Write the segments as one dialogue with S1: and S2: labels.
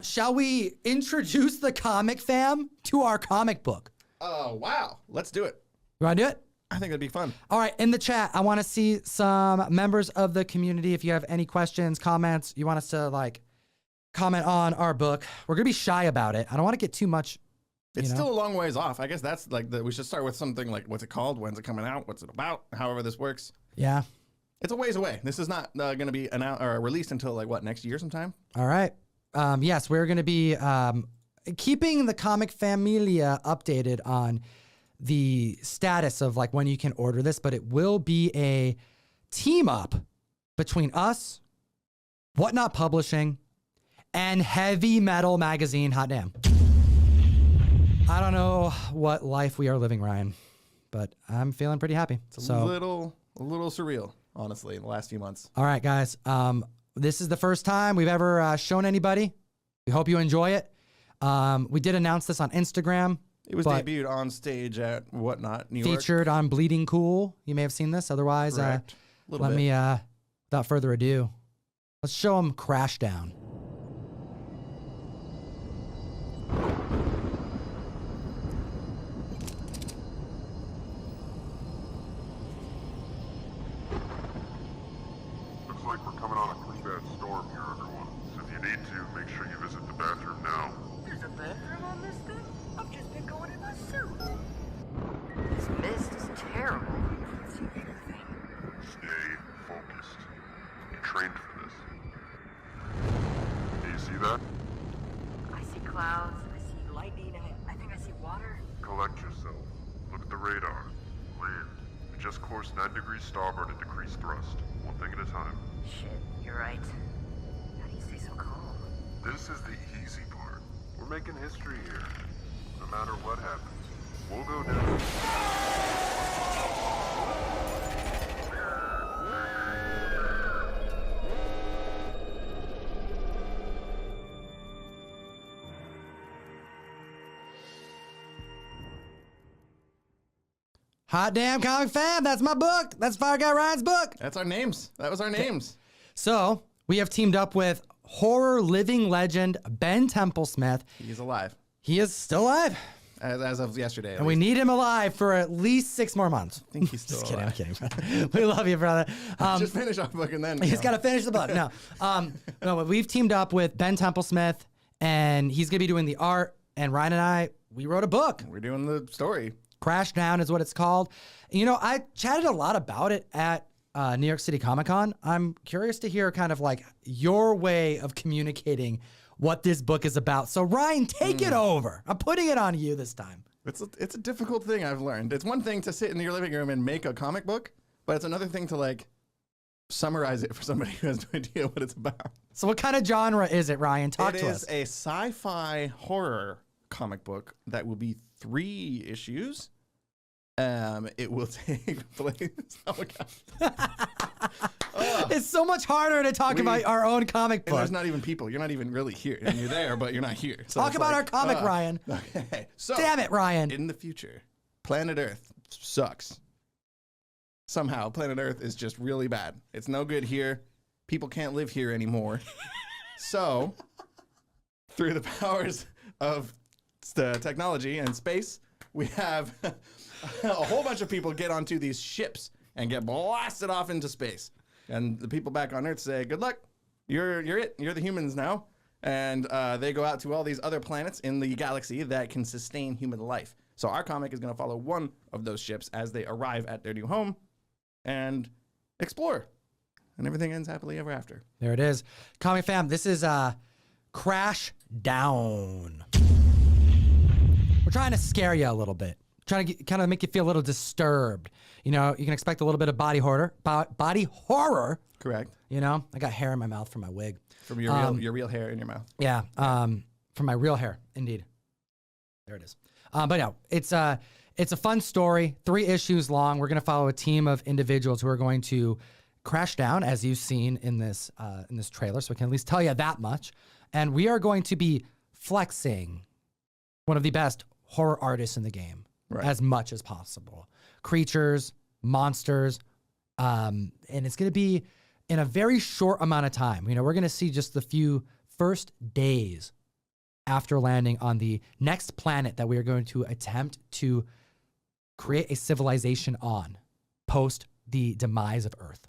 S1: shall we introduce the comic fam to our comic book?
S2: Oh, wow. Let's do it.
S1: You want to do it?
S2: I think that'd be fun.
S1: All right, in the chat, I want to see some members of the community. If you have any questions, comments, you want us to like comment on our book. We're gonna be shy about it. I don't want to get too much.
S2: It's still a long ways off. I guess that's like we should start with something like what's it called? When's it coming out? What's it about? However this works.
S1: Yeah.
S2: It's a ways away. This is not going to be released until like what, next year sometime?
S1: All right. Yes, we're gonna be keeping the comic familia updated on the status of like when you can order this, but it will be a team up between us, Whatnot Publishing, and Heavy Metal Magazine. Hot damn. I don't know what life we are living, Ryan, but I'm feeling pretty happy.
S2: It's a little surreal, honestly, in the last few months.
S1: All right, guys. This is the first time we've ever shown anybody. We hope you enjoy it. We did announce this on Instagram.
S2: It was debuted on stage at Whatnot, New York.
S1: Featured on Bleeding Cool. You may have seen this. Otherwise, let me, without further ado, let's show them Crash Down.
S3: Looks like we're coming on a pretty bad storm here, everyone. So if you need to, make sure you visit the bathroom now.
S4: There's a bathroom on this thing? I've just been going in my suit. This mist is terrible. I can't see anything.
S3: Stay focused. You trained for this. Do you see that?
S4: I see clouds. I see lightning. I think I see water.
S3: Collect yourself. Look at the radar. Land. Just course 9 degrees starboard and decrease thrust. One thing at a time.
S4: Shit, you're right. How do you stay so calm?
S3: This is the easy part. We're making history here. No matter what happens, we'll go down.
S1: Hot damn comic fam. That's my book. That's Fire Guy Ryan's book.
S2: That's our names. That was our names.
S1: So we have teamed up with horror living legend Ben Templesmith.
S2: He's alive.
S1: He is still alive.
S2: As of yesterday.
S1: And we need him alive for at least 6 more months.
S2: I think he's still
S1: Just
S2: alive.
S1: kidding, I'm kidding. We love you, brother.
S2: Just finish our book and then.
S1: He's got to finish the book. No, no, but we've teamed up with Ben Templesmith, and he's gonna be doing the art. And Ryan and I, we wrote a book.
S2: We're doing the story.
S1: Crash Down is what it's called. You know, I chatted a lot about it at New York City Comic Con. I'm curious to hear kind of like your way of communicating what this book is about. So Ryan, take it over. I'm putting it on you this time.
S2: It's a difficult thing I've learned. It's one thing to sit in your living room and make a comic book, but it's another thing to like summarize it for somebody who has no idea what it's about.
S1: So what kind of genre is it, Ryan? Talk to us.
S2: It is a sci-fi horror comic book that will be 3 issues. It will take place. Oh my God.
S1: It's so much harder to talk about our own comic book.
S2: And there's not even people. You're not even really here. And you're there, but you're not here. So
S1: Talk about our comic, Ryan.
S2: Okay. So,
S1: damn it, Ryan.
S2: In the future, planet Earth sucks. Somehow, planet Earth is just really bad. It's no good here. People can't live here anymore. So, through the powers of the technology and space, we have a whole bunch of people get onto these ships and get blasted off into space. And the people back on Earth say, good luck. You're it. You're the humans now. And they go out to all these other planets in the galaxy that can sustain human life. So our comic is going to follow one of those ships as they arrive at their new home and explore. And everything ends happily ever after.
S1: There it is. Comic fam, this is Crash Down. We're trying to scare you a little bit. Trying to kind of make you feel a little disturbed. You know, you can expect a little bit of body horror. Body horror.
S2: Correct.
S1: You know, I got hair in my mouth from my wig.
S2: From your real hair in your mouth.
S1: Yeah, from my real hair, indeed. There it is. But no, it's a fun story. 3 issues long. We're going to follow a team of individuals who are going to crash down, as you've seen in this trailer. So we can at least tell you that much. And we are going to be flexing one of the best horror artists in the game. Right. As much as possible. Creatures, monsters, and it's going to be in a very short amount of time. You know, we're going to see just the few first days after landing on the next planet that we are going to attempt to create a civilization on post the demise of Earth.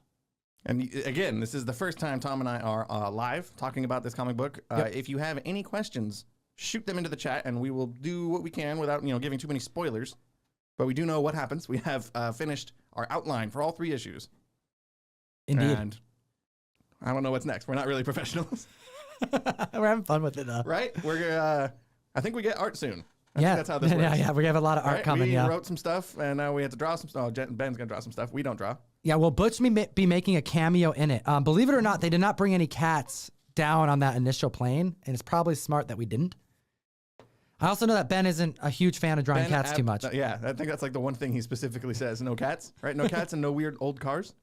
S2: And again, this is the first time Tom and I are live talking about this comic book.
S1: Yep.
S2: If you have any questions, shoot them into the chat, and we will do what we can without giving too many spoilers. But we do know what happens. We have finished our outline for all 3 issues.
S1: Indeed.
S2: And I don't know what's next. We're not really professionals.
S1: We're having fun with it, though.
S2: Right? We're I think we get art soon. I
S1: Yeah.
S2: think that's how this works.
S1: Yeah, we have a lot of art
S2: Right?
S1: coming,
S2: we
S1: yeah.
S2: wrote some stuff, and now we have to draw some stuff. Oh, Ben's going to draw some stuff. We don't draw.
S1: Yeah, well, Butch may be making a cameo in it. Believe it or not, they did not bring any cats down on that initial plane, and it's probably smart that we didn't. I also know that Ben isn't a huge fan of drawing cats too much.
S2: Yeah, I think that's like the one thing he specifically says. No cats, right? No cats and no weird old cars.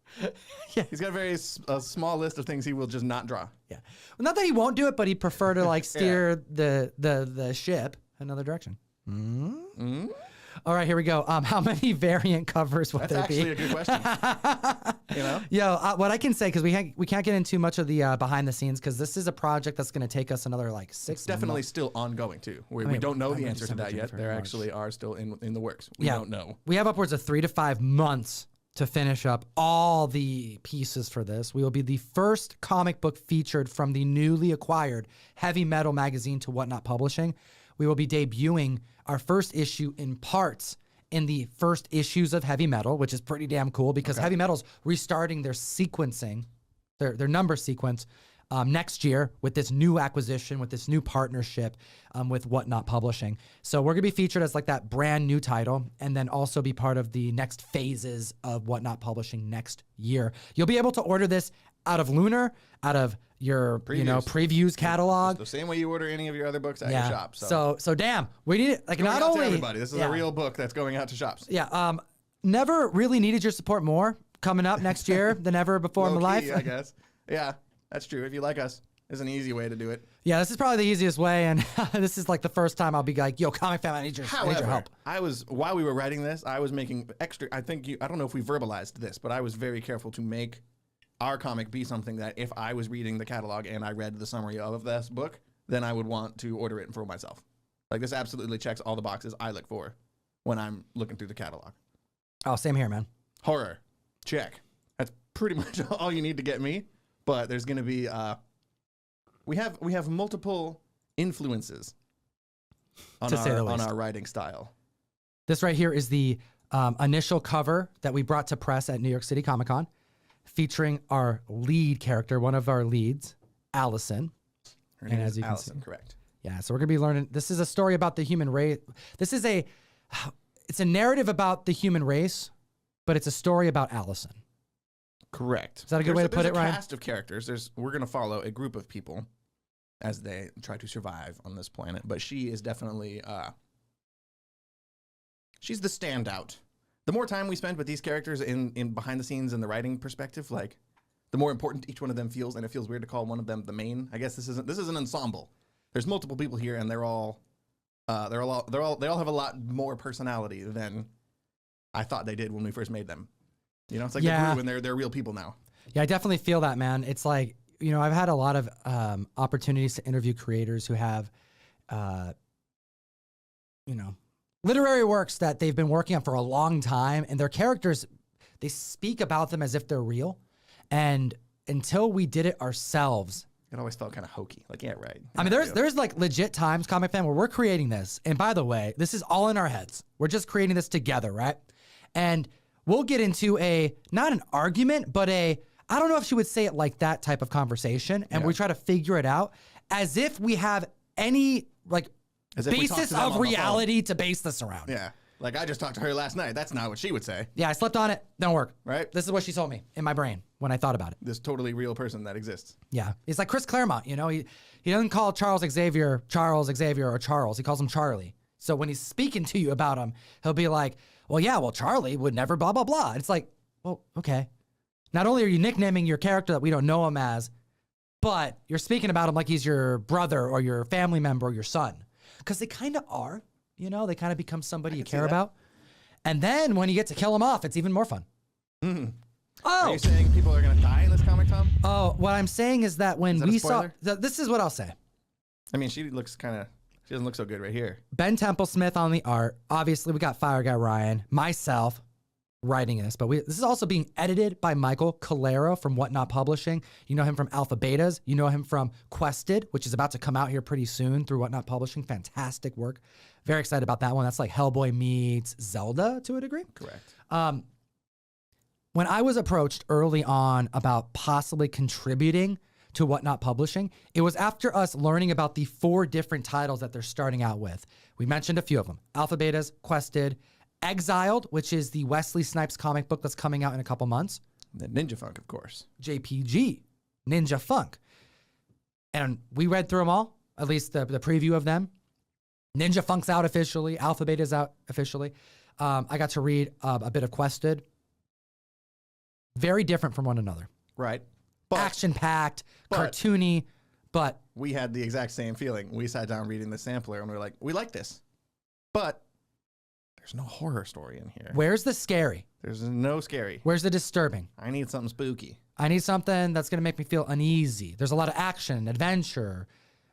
S1: Yeah.
S2: He's got a small list of things he will just not draw.
S1: Yeah. Well, not that he won't do it, but he'd prefer to like steer the ship another direction. All right, here we go. How many variant covers will
S2: That's
S1: there
S2: actually
S1: be?
S2: a good question.
S1: What I can say, because we can't get into much of the behind the scenes, because this is a project that's going to take us another like 6
S2: It's definitely still ongoing too. We don't know the answer to that yet. There actually are still in the works. We don't know.
S1: We have upwards of 3 to 5 months to finish up all the pieces for this. We will be the first comic book featured from the newly acquired Heavy Metal magazine to Whatnot Publishing. We will be debuting our first issue in parts in the first issues of Heavy Metal, which is pretty damn cool because Heavy Metal's restarting their sequencing, their number sequence next year with this new acquisition, with this new partnership with Whatnot Publishing. So we're going to be featured as like that brand new title and then also be part of the next phases of Whatnot Publishing next year. You'll be able to order this out of Lunar, out of your previews catalog.
S2: The same way you order any of your other books at your shop.
S1: So damn, we need it. Like
S2: Going
S1: not
S2: out to
S1: only
S2: everybody. This is a real book that's going out to shops.
S1: Yeah. Never really needed your support more coming up next year than ever before in my life.
S2: I guess. Yeah, that's true. If you like us, there's an easy way to do it.
S1: Yeah, this is probably the easiest way, and this is like the first time I'll be like, "Yo, Comic Fam, I need your help."
S2: While we were writing this, I was making extra. I don't know if we verbalized this, but I was very careful to make our comic be something that if I was reading the catalog and I read the summary of this book, then I would want to order it for myself. Like this absolutely checks all the boxes I look for when I'm looking through the catalog.
S1: Oh, same here, man.
S2: Horror, check. That's pretty much all you need to get me. But there's going to be we have multiple influences on our writing style.
S1: This right here is the initial cover that we brought to press at New York City Comic Con, featuring our lead character, one of our leads, Allison.
S2: Her name is Allison, correct?
S1: Yeah, so we're gonna be learning. This is a story about the human race. It's a narrative about the human race, but it's a story about Allison.
S2: Correct.
S1: Is that a good way to put it, Ryan?
S2: There's a cast of characters. We're gonna follow a group of people as they try to survive on this planet, but she is definitely she's the standout. The more time we spend with these characters in behind the scenes and the writing perspective, like the more important each one of them feels, and it feels weird to call one of them the main. I guess this is an ensemble. There's multiple people here, and they all have a lot more personality than I thought they did when we first made them. You know, it's like they grew and they're real people now.
S1: Yeah, I definitely feel that, man. It's like, I've had a lot of opportunities to interview creators who have, literary works that they've been working on for a long time, and their characters, they speak about them as if they're real. And until we did it ourselves,
S2: it always felt kind of hokey. Like, yeah, right.
S1: I mean, there's like legit times, Comic Fan, where we're creating this. And by the way, this is all in our heads. We're just creating this together, right? And we'll get into not an argument, but I don't know if she would say it like that type of conversation. And we try to figure it out as if we have any basis of reality to base this around.
S2: Yeah. Like, I just talked to her last night. That's not what she would say.
S1: Yeah, I slept on it. Don't work.
S2: Right?
S1: This is what she told me in my brain when I thought about it.
S2: This totally real person that exists.
S1: Yeah. He's like Chris Claremont, he doesn't call Charles Xavier, or Charles. He calls him Charlie. So when he's speaking to you about him, he'll be like, Charlie would never blah, blah, blah. And it's like, well, okay. Not only are you nicknaming your character that we don't know him as, but you're speaking about him like he's your brother or your family member or your son. Because they kind of are. They kind of become somebody you care about. And then when you get to kill them off, it's even more fun.
S2: Mm-hmm.
S1: Oh!
S2: Are you saying people are going to die in this comic, Tom?
S1: Oh, what I'm saying is that when we saw...
S2: spoiler?
S1: This is what I'll say.
S2: I mean, she looks kind of She doesn't look so good right here.
S1: Ben Templesmith on the art. Obviously, we got Fire Guy Ryan, myself writing this, but this is also being edited by Michael Calero from Whatnot Publishing. You know him from Alpha Betas. You know him from Quested, which is about to come out here pretty soon through Whatnot Publishing. Fantastic work. Very excited about that one. That's like Hellboy meets Zelda to a degree.
S2: Correct.
S1: When I was approached early on about possibly contributing to Whatnot Publishing, it was after us learning about the 4 different titles that they're starting out with. We mentioned a few of them. Alpha Betas, Quested, Exiled, which is the Wesley Snipes comic book that's coming out in a couple months.
S2: The Ninja Funk, of course.
S1: JPG, Ninja Funk. And we read through them all, at least the preview of them. Ninja Funk's out officially. Alpha Beta's out officially. I got to read a bit of Quested. Very different from one another.
S2: Right. But
S1: Action-packed, cartoony, but...
S2: we had the exact same feeling. We sat down reading the sampler and we were like, we like this. But there's no horror story in here.
S1: Where's the scary?
S2: There's no scary.
S1: Where's the disturbing?
S2: I need something spooky.
S1: I need something that's going to make me feel uneasy. There's a lot of action, adventure,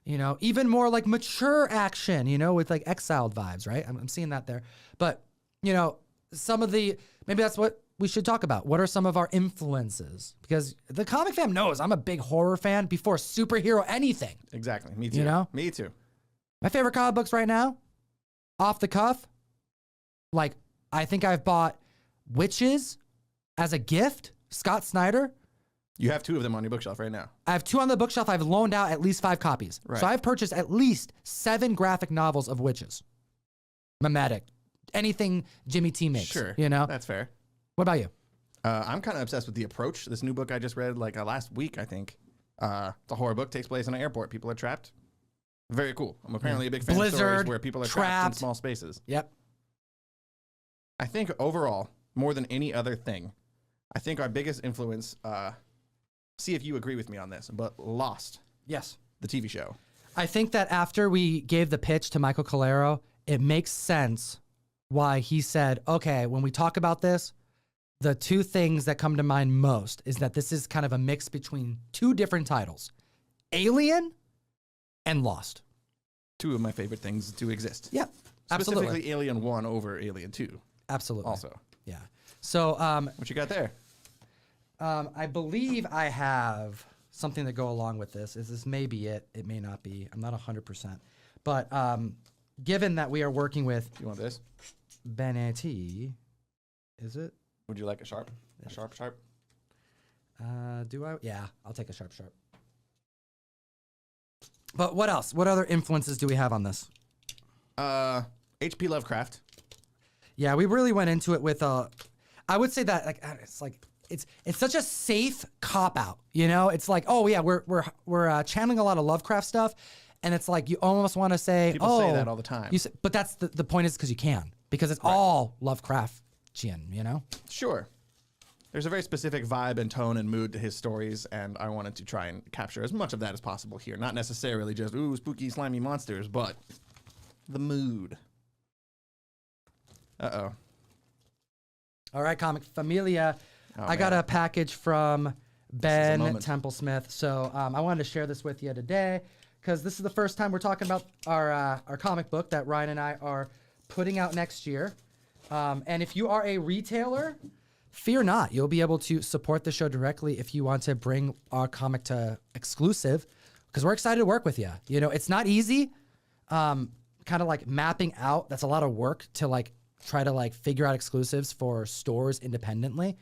S1: you know, even more like mature action, you know, with like Exiled vibes, right? I'm seeing that there. But, you know, maybe that's what we should talk about. What are some of our influences? Because the comic fam knows I'm a big horror fan before superhero anything.
S2: Exactly. Me too.
S1: You know?
S2: Me too.
S1: My favorite comic books right now, off the cuff, like I think I've bought Witches as a gift, Scott Snyder.
S2: You have 2 of them on your bookshelf right now.
S1: I have 2 on the bookshelf. I've loaned out at least 5 copies.
S2: Right.
S1: So I've purchased at least 7 graphic novels of Witches. Mimetic. Anything Jimmy T makes.
S2: Sure.
S1: You know?
S2: That's fair.
S1: What about you?
S2: I'm kind of obsessed with The Approach. This new book I just read like last week, I think. It's a horror book. Takes place in an airport. People are trapped. Very cool. I'm apparently a big fan of
S1: Blizzard,
S2: stories where people are trapped in
S1: trapped.
S2: small spaces.
S1: Yep.
S2: I think overall, more than any other thing, I think our biggest influence, see if you agree with me on this, but Lost,
S1: Yes.
S2: the TV show.
S1: I think that after we gave the pitch to Michael Calero, it makes sense why he said, okay, when we talk about this, the 2 things that come to mind most is that this is kind of a mix between 2 different titles, Alien and Lost.
S2: 2 of my favorite things to exist.
S1: Yep, absolutely.
S2: Specifically Alien 1 over Alien 2.
S1: Absolutely.
S2: Also.
S1: Yeah. So
S2: What you got there?
S1: I believe I have something to go along with this. This may be it. It may not be. I'm not 100%. But given that we are working with
S2: You want this?
S1: Benetti, is it?
S2: Would you like a sharp? A sharp?
S1: Do I? Yeah, I'll take a sharp. But what else? What other influences do we have on this?
S2: H.P. Lovecraft.
S1: Yeah, we really went into it with I would say that it's such a safe cop out, you know? It's like, oh yeah, we're channeling a lot of Lovecraft stuff, and it's like you almost want to say,
S2: People say that all the time.
S1: But that's the point is because you can, because it's all Lovecraftian, you know?
S2: Sure. There's a very specific vibe and tone and mood to his stories, and I wanted to try and capture as much of that as possible here. Not necessarily just, ooh, spooky, slimy monsters, but the mood. Uh-oh.
S1: All right, Comic Familia.
S2: Oh,
S1: I got
S2: man.
S1: a package from Ben
S2: moment.
S1: Templesmith. So I wanted to share this with you today because this is the first time we're talking about our comic book that Ryan and I are putting out next year. And if you are a retailer, fear not. You'll be able to support the show directly if you want to bring our comic to exclusive, because we're excited to work with you. You know, it's not easy. Kind of like mapping out. That's a lot of work to like try to like figure out exclusives for stores independently.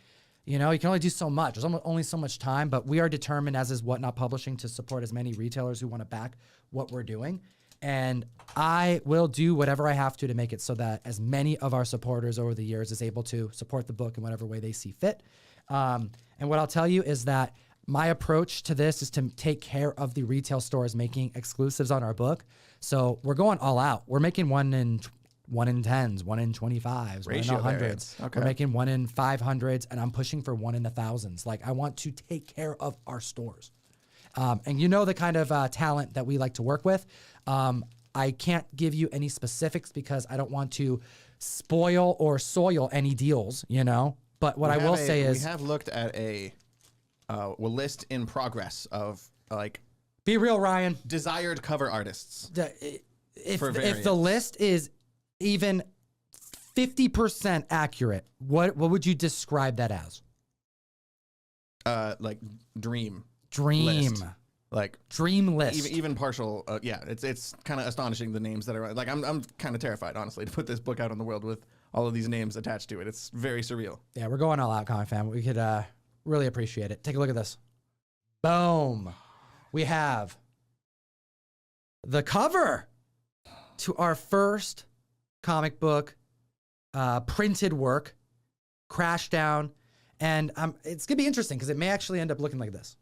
S1: You know, you can only do so much. There's only so much time, but we are determined, as is Whatnot Publishing, to support as many retailers who want to back what we're doing. And I will do whatever I have to make it so that as many of our supporters over the years is able to support the book in whatever way they see fit. And what I'll tell you is that my approach to this is to take care of the retail stores making exclusives on our book. So we're going all out. We're making one in 10s, one in 25s,
S2: Ratio
S1: one in 100s.
S2: variance. Okay.
S1: We're making one in 500s, and I'm pushing for one in the thousands. Like, I want to take care of our stores. And you know the kind of talent that we like to work with. I can't give you any specifics because I don't want to spoil or soil any deals, you know? But what I will say is...
S2: We have looked at a list in progress of, like...
S1: Be real, Ryan.
S2: Desired cover artists.
S1: if the
S2: variants.
S1: list is even 50% accurate, what would you describe that as?
S2: Like dream
S1: Dream.
S2: list. Like
S1: Dream list.
S2: even partial. Yeah, it's kind of astonishing the names that are like. I'm kind of terrified, honestly, to put this book out in the world with all of these names attached to it. It's very surreal.
S1: Yeah, we're going all out, comic fan. We could really appreciate it. Take a look at this. Boom. We have the cover to our first comic book printed work, Crashdown. And it's going to be interesting because it may actually end up looking like this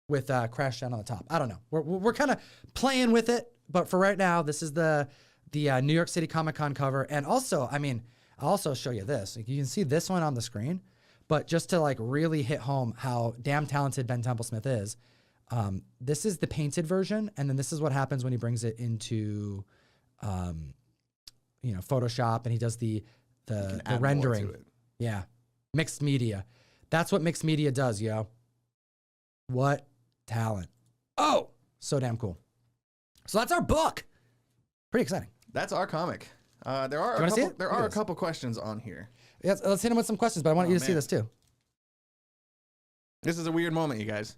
S1: with Crashdown on the top. I don't know. We're kind of playing with it. But for right now, this is the New York City Comic Con cover. And also, I mean, I'll also show you this. Like, you can see this one on the screen. But just to like really hit home how damn talented Ben Templesmith is, this is the painted version, and then this is what happens when he brings it into, Photoshop, and he does the rendering. Yeah, mixed media. That's what mixed media does, yo. What talent! Oh, so damn cool. So that's our book. Pretty exciting.
S2: That's our comic. There are a couple questions on here.
S1: Yeah, let's hit him with some questions, but I want you to see this too.
S2: This is a weird moment, you guys.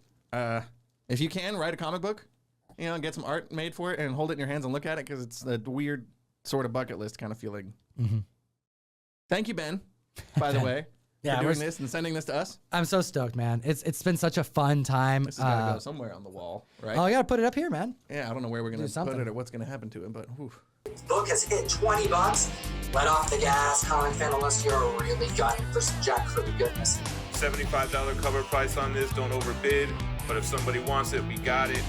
S2: If you can, write a comic book, get some art made for it and hold it in your hands and look at it, because it's a weird sort of bucket list kind of feeling. Mm-hmm. Thank you, Ben, by the way, for doing this and sending this to us.
S1: I'm so stoked, man. It's been such a fun time.
S2: This is going to go somewhere on the wall, right?
S1: Oh, I got to put it up here, man.
S2: Yeah, I don't know where we're going to put it or what's going to happen to it, but whew.
S5: Book has hit $20. Let off the gas, comic fan, unless you're really gunning for some Jack for the goodness.
S3: $75 cover price on this. Don't overbid. But if somebody wants it, we got it.